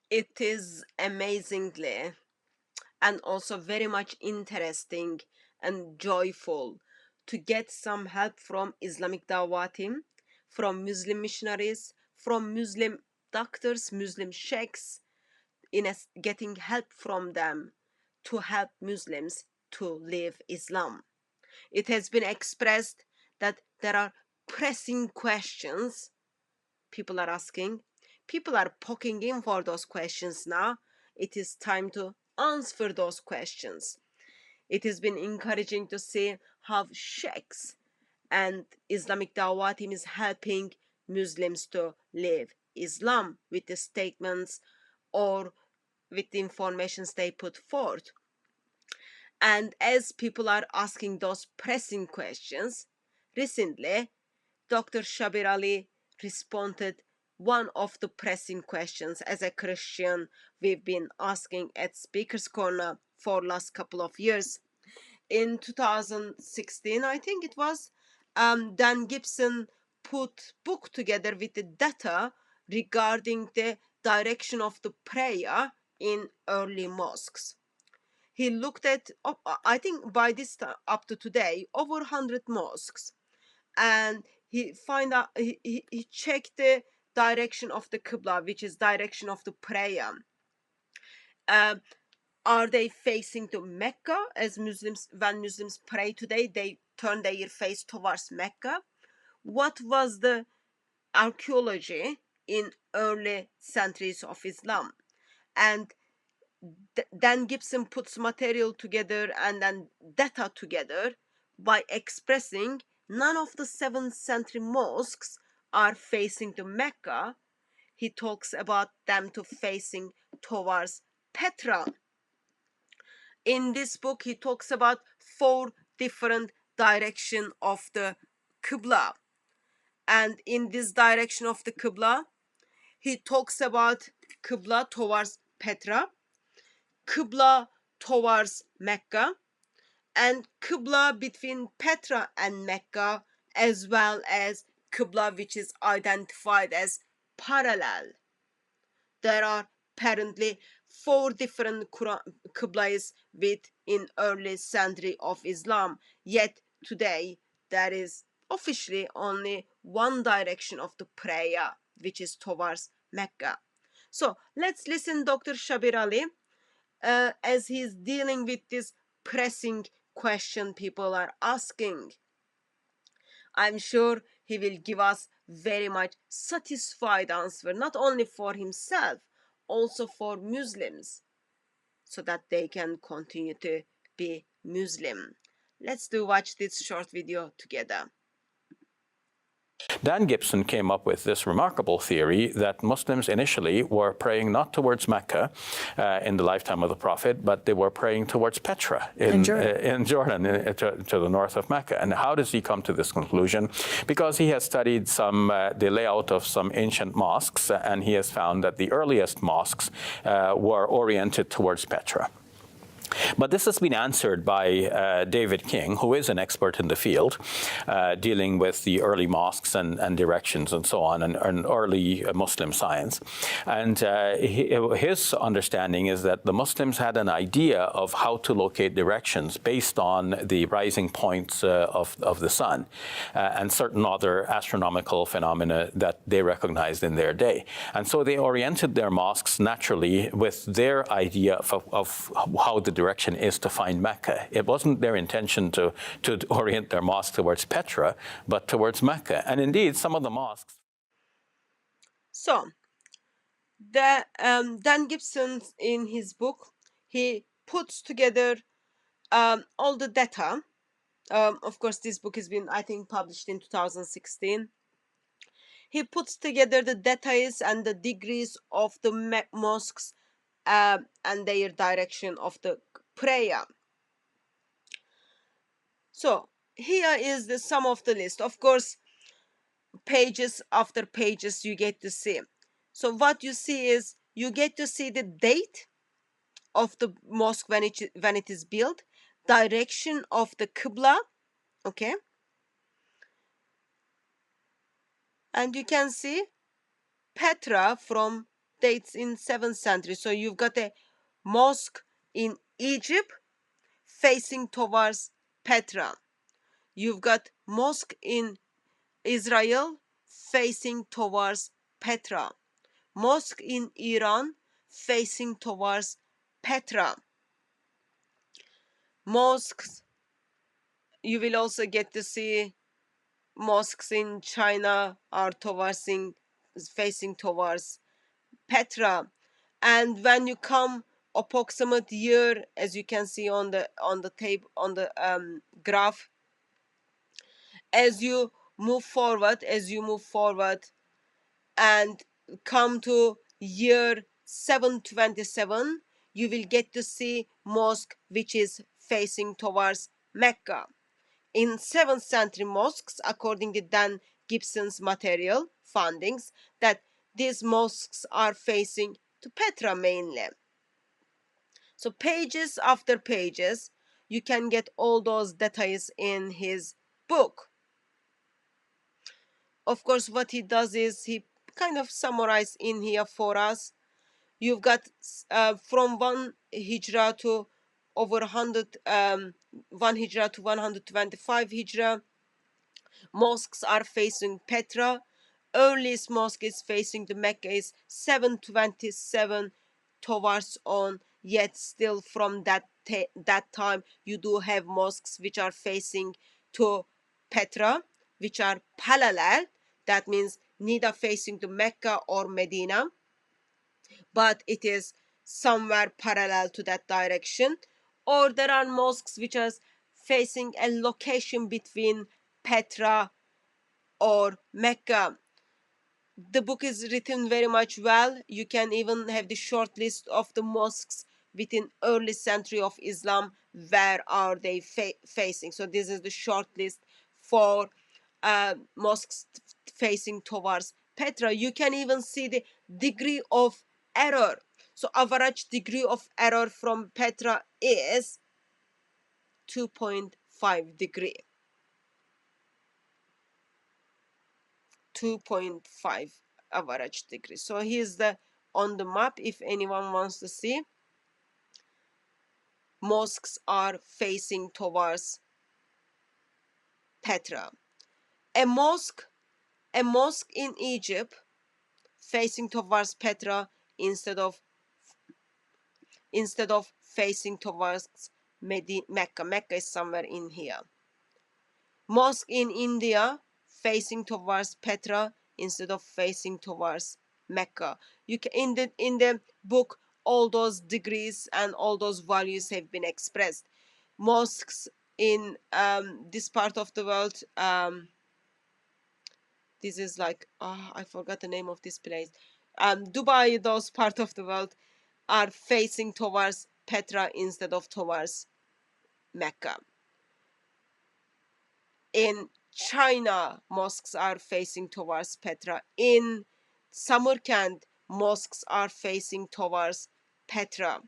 It is amazingly and also very much interesting and joyful to get some help from Islamic Dawah team, from Muslim missionaries, from Muslim doctors, Muslim sheikhs, getting help from them to help Muslims to live Islam. It has been expressed that there are pressing questions people are asking. People are poking in for those questions now. It is time to answer those questions. It has been encouraging to see how sheikhs and Islamic Dawah team is helping Muslims to live Islam with the statements or with the informations they put forth. And as people are asking those pressing questions, recently Dr. Shabir Ali responded one of the pressing questions. As a Christian, we've been asking at Speaker's Corner for last couple of years. In 2016, I think it was, Dan Gibson put book together with the data regarding the direction of the prayer in early mosques. He looked at, I think by this time up to today, over 100 mosques, and he checked the direction of the Qibla, which is direction of the prayer. Are they facing to Mecca? As Muslims, when Muslims pray today, they turn their face towards Mecca. What was the archaeology in early centuries of Islam? And then Gibson puts material together and then data together by expressing none of the 7th century mosques are facing to Mecca. He talks about them to facing towards Petra. In this book, he talks about 4 different direction of the Qibla. And in this direction of the Qibla, he talks about Qibla towards Petra, Qibla towards Mecca, and Qibla between Petra and Mecca, as well as Qibla which is identified as parallel. There are apparently 4 different Qiblas in early century of Islam, yet today there is officially only one direction of the prayer, which is towards Mecca. So let's listen Dr. Shabir Ali as he's dealing with this pressing question people are asking. I'm sure he will give us very much satisfied answer, not only for himself, also for Muslims, so that they can continue to be Muslim. Let's watch this short video together. Dan Gibson came up with this remarkable theory that Muslims initially were praying not towards Mecca in the lifetime of the Prophet, but they were praying towards Petra in Jordan, to the north of Mecca. And how does he come to this conclusion? Because he has studied the layout of some ancient mosques, and he has found that the earliest mosques were oriented towards Petra. But this has been answered by David King, who is an expert in the field, dealing with the early mosques and directions and so on, and early Muslim science. And his understanding is that the Muslims had an idea of how to locate directions based on the rising points of the sun and certain other astronomical phenomena that they recognized in their day. And so they oriented their mosques naturally with their idea of how the direction is to find Mecca. It wasn't their intention to orient their mosque towards Petra, but towards Mecca. And indeed, some of the mosques. So, Dan Gibson, in his book, he puts together all the data. Of course, this book has been, I think, published in 2016. He puts together the details and the degrees of the mosques and their direction of the prayer. So here is the sum of the list. Of course, pages after pages you get to see. So what you see is you get to see the date of the mosque when it is built, direction of the Qibla, okay, and you can see Petra from dates in 7th century. So you've got a mosque in Egypt facing towards Petra. You've got mosque in Israel facing towards Petra. Mosque in Iran facing towards Petra. Mosques, you will also get to see mosques in China are facing towards Petra. And when you come approximate year, as you can see on the table, on the graph, as you move forward and come to year 727, you will get to see mosque which is facing towards Mecca. In 7th century mosques, according to Dan Gibson's material findings, that these mosques are facing to Petra mainly. So pages after pages, you can get all those details in his book. Of course, what he does is he kind of summarized in here for us. You've got from 1 hijrah to over 100, 1 hijrah to 125 hijrah, mosques are facing Petra. Earliest mosque is facing the Mecca is 727 towards on, yet still from that time you do have mosques which are facing to Petra, which are parallel. That means neither facing to Mecca or Medina, but it is somewhere parallel to that direction. Or there are mosques which are facing a location between Petra or Mecca. The book is written very much well. You can even have the short list of the mosques within early century of Islam. Where are they facing? So this is the short list for mosques facing towards Petra. You can even see the degree of error. So average degree of error from Petra is 2.5 degree. 2.5 average degree. So here's the on the map if anyone wants to see. Mosques are facing towards Petra. A mosque in Egypt facing towards Petra instead of facing towards Mecca. Mecca is somewhere in here. Mosque in India facing towards Petra instead of facing towards Mecca. You can in the book all those degrees and all those values have been expressed. Mosques in this part of the world, this is like I forgot the name of this place. Dubai, those part of the world are facing towards Petra instead of towards Mecca. In China, mosques are facing towards Petra. In Samarkand, mosques are facing towards Petra.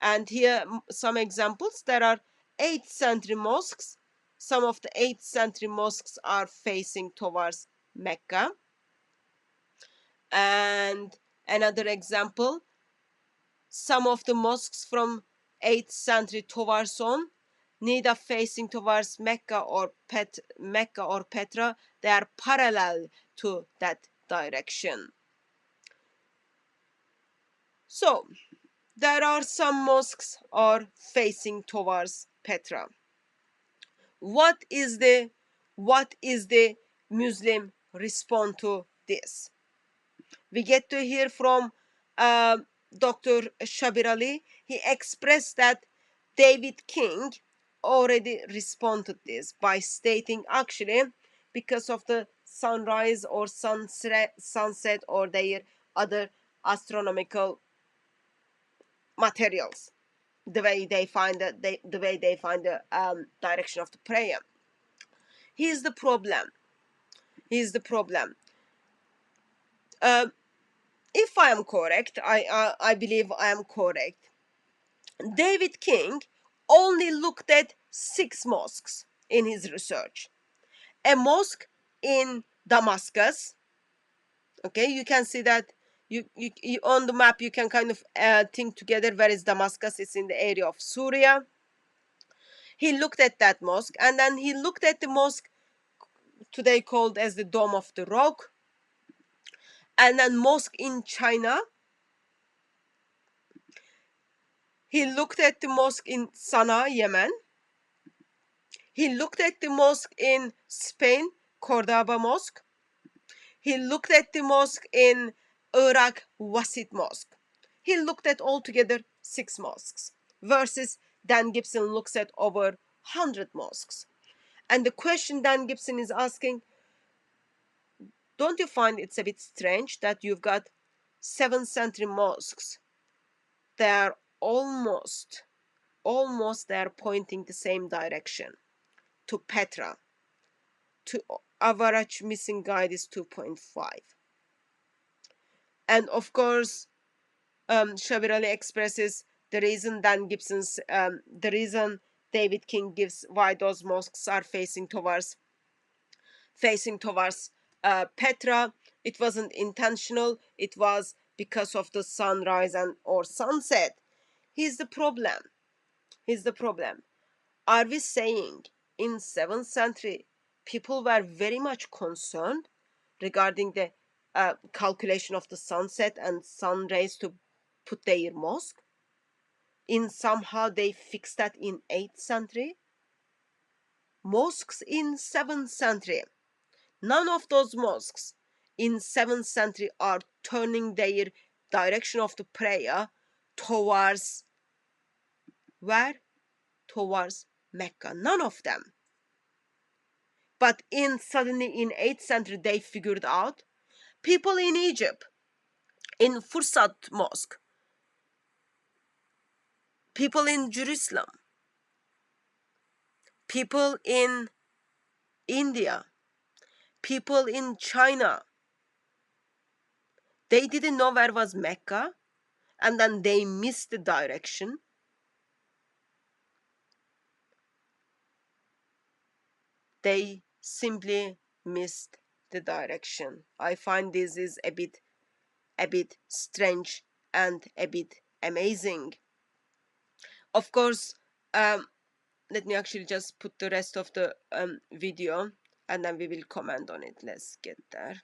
And here some examples. There are 8th century mosques. Some of the 8th century mosques are facing towards Mecca. And another example, some of the mosques from 8th century towards on, neither facing towards Mecca or Petra, they are parallel to that direction. So there are some mosques are facing towards Petra. What is the Muslim response to this? We get to hear from Dr. Shabir Ali. He expressed that David King already responded this by stating, actually, because of the sunrise or sunset or their other astronomical materials, the way they find the direction of the prayer. Here's the problem. If I am correct, I believe I am correct. David King only looked at 6 mosques in his research. A mosque in Damascus. Okay, you can see that You on the map, you can kind of think together where is Damascus. It's in the area of Syria. He looked at that mosque, and then he looked at the mosque today called as the Dome of the Rock, and then mosque in China. He looked at the mosque in Sana'a, Yemen. He looked at the mosque in Spain, Cordoba Mosque. He looked at the mosque in Iraq, Wasit Mosque. He looked at altogether 6 mosques, versus Dan Gibson looks at over 100 mosques. And the question Dan Gibson is asking, don't you find it's a bit strange that you've got 7th century mosques? They are almost they're pointing the same direction to Petra. To average missing guide is 2.5. And of course, Shabir Ali expresses the reason Dan Gibson's, the reason David King gives why those mosques are facing towards Petra. It wasn't intentional. It was because of the sunrise and or sunset. Here's the problem. Are we saying in 7th century people were very much concerned regarding the calculation of the sunset and sun rays to put their mosque? In somehow they fixed that in 8th century. Mosques in 7th century. None of those mosques in 7th century are turning their direction of the prayer towards where? Towards Mecca. None of them. But suddenly in 8th century they figured out. People in Egypt, in Fursat Mosque, people in Jerusalem, people in India, people in China, they didn't know where was Mecca, and then they missed the direction. They simply missed the direction. I find this is a bit strange and a bit amazing. Of course, let me actually just put the rest of the video and then we will comment on it. Let's get there.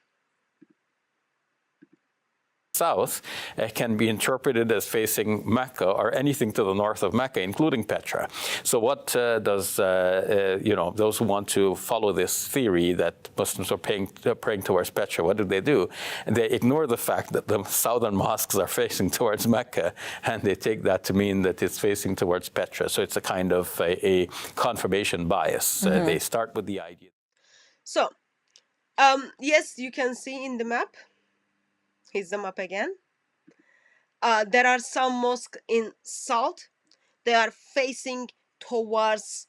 South can be interpreted as facing Mecca or anything to the north of Mecca, including Petra. So what does, those who want to follow this theory that Muslims are praying towards Petra, what do? And they ignore the fact that the southern mosques are facing towards Mecca, and they take that to mean that it's facing towards Petra. So it's a kind of a confirmation bias. Mm-hmm. They start with the idea. So, yes, you can see in the map. Here's the map again. There are some mosques in south. They are facing towards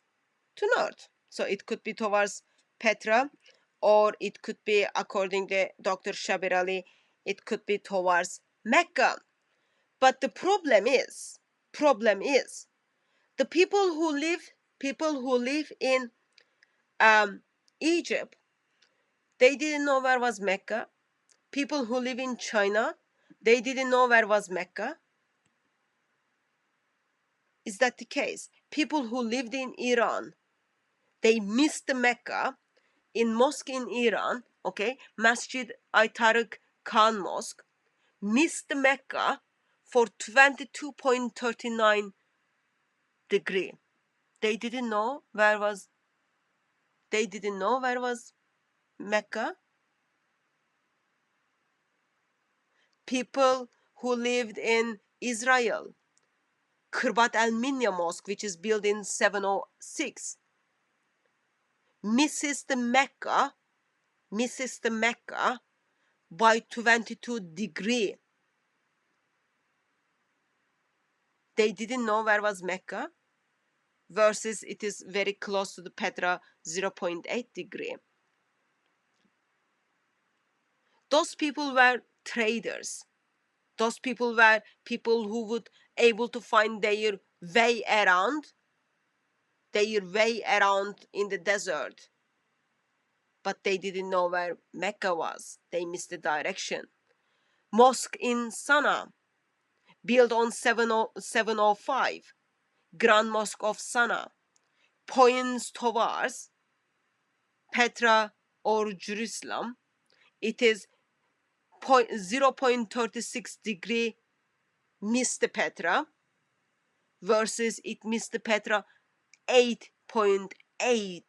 to north. So it could be towards Petra, or it could be, according to Dr. Shabir Ali, it could be towards Mecca. But the problem is the people who live in Egypt, they didn't know where was Mecca. People who live in China, they didn't know where was Mecca. Is that the case? People who lived in Iran, they missed the Mecca. In mosque in Iran, okay, Masjid Ayatollah Khan Mosque, missed the Mecca for 22.39 degree. They didn't know where was Mecca. People who lived in Israel, Kirbat al-Minya Mosque, which is built in 706, misses the Mecca by 22 degree. They didn't know where was Mecca, versus it is very close to the Petra, 0.8 degree. Those people were traders. Those people were people who would able to find their way around in the desert. But they didn't know where Mecca was. They missed the direction. Mosque in Sana'a, built on 705, Grand Mosque of Sana'a, points towards Petra or Jerusalem. It is 0.36 degree missed Petra versus it missed Petra 8.8.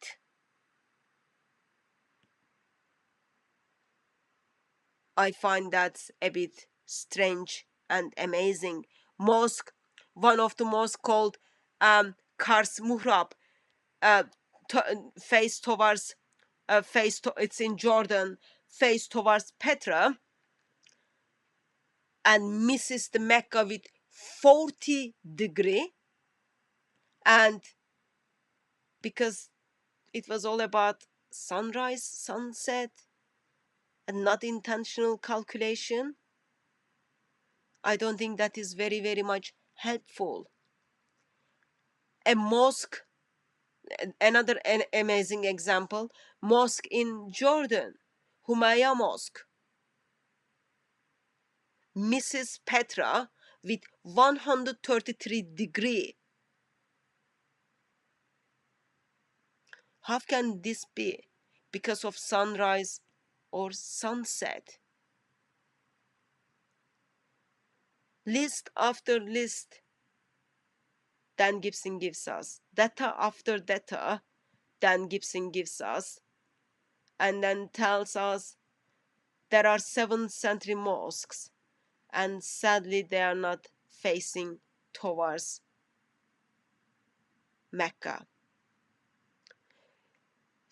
I find that a bit strange and amazing. Mosque, one of the most called Kars Muhrab, face towards it's in Jordan, face towards Petra, and misses the Mecca with 40 degree, and because it was all about sunrise, sunset, and not intentional calculation, I don't think that is very, very much helpful. A mosque, another amazing example, mosque in Jordan, Humayya Mosque, misses Petra with 133 degree. How can this be? Because of sunrise or sunset? List after list Dan Gibson gives us, data after data Dan Gibson gives us, and then tells us there are 7th century mosques, and sadly they are not facing towards Mecca.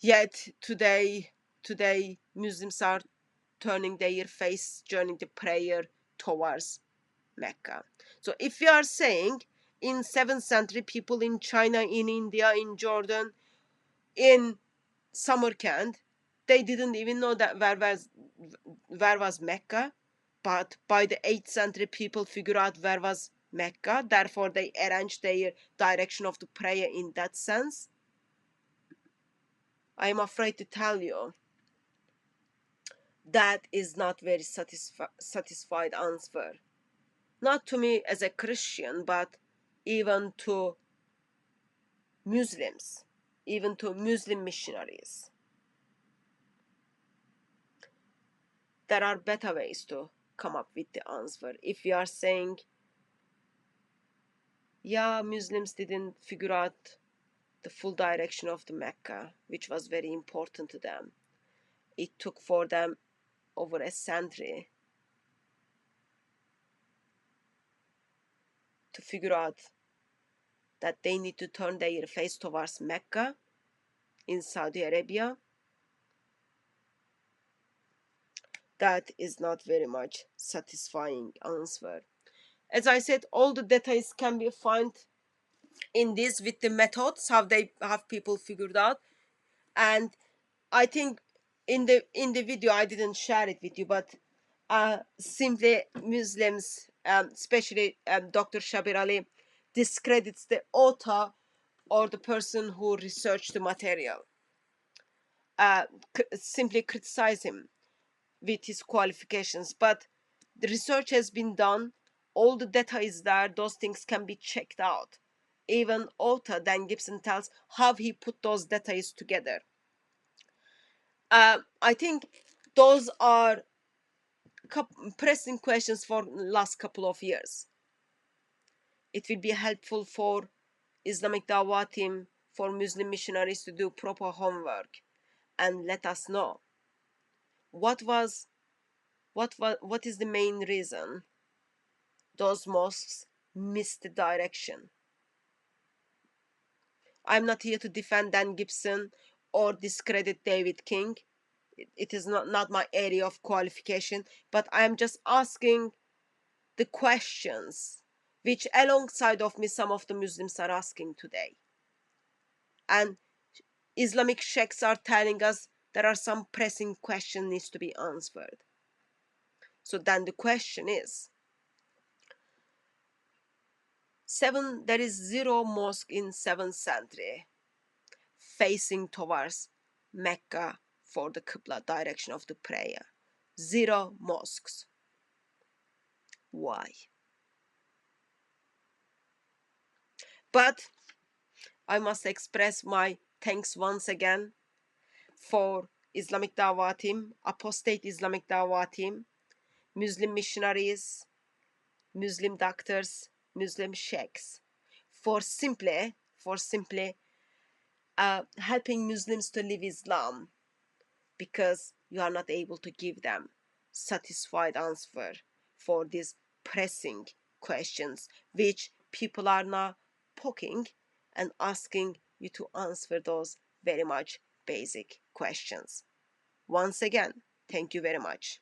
Yet today Muslims are turning their face, joining the prayer towards Mecca. So if we are saying in 7th century people in China, in India, in Jordan, in Samarkand, they didn't even know that where was Mecca, but by the 8th century people figure out where was Mecca, therefore they arranged their direction of the prayer in that sense. I am afraid to tell you that is not very satisfied answer. Not to me as a Christian, but even to Muslims, even to Muslim missionaries. There are better ways to come up with the answer. If we are saying, yeah, Muslims didn't figure out the full direction of the Mecca, which was very important to them. It took for them over a century to figure out that they need to turn their face towards Mecca in Saudi Arabia. That is not very much satisfying answer. As I said, all the details can be found in this with the methods, how they have people figured out. And I think in the video, I didn't share it with you, but simply Muslims, especially Dr. Shabir Ali, discredits the author or the person who researched the material. Simply criticize him with his qualifications, but the research has been done, all the data is there, those things can be checked out. Even author Dan Gibson tells how he put those data together. I think those are pressing questions for last couple of years. It will be helpful for Islamic Dawah team, for Muslim missionaries to do proper homework and let us know what is the main reason those mosques missed the direction. I'm not here to defend Dan Gibson or discredit David King. It is not my area of qualification, but I am just asking the questions which alongside of me some of the Muslims are asking today. And Islamic sheikhs are telling us there are some pressing questions needs to be answered. So then the question is, there is 0 mosque in 7th century facing towards Mecca for the Qibla direction of the prayer. 0 mosques. why. But I must express my thanks once again for Islamic Dawah team, apostate Islamic Dawah team, Muslim missionaries, Muslim doctors, Muslim sheikhs, for simply helping Muslims to live Islam, because you are not able to give them satisfied answer for these pressing questions which people are now poking and asking you to answer those very much basic questions. Once again, thank you very much.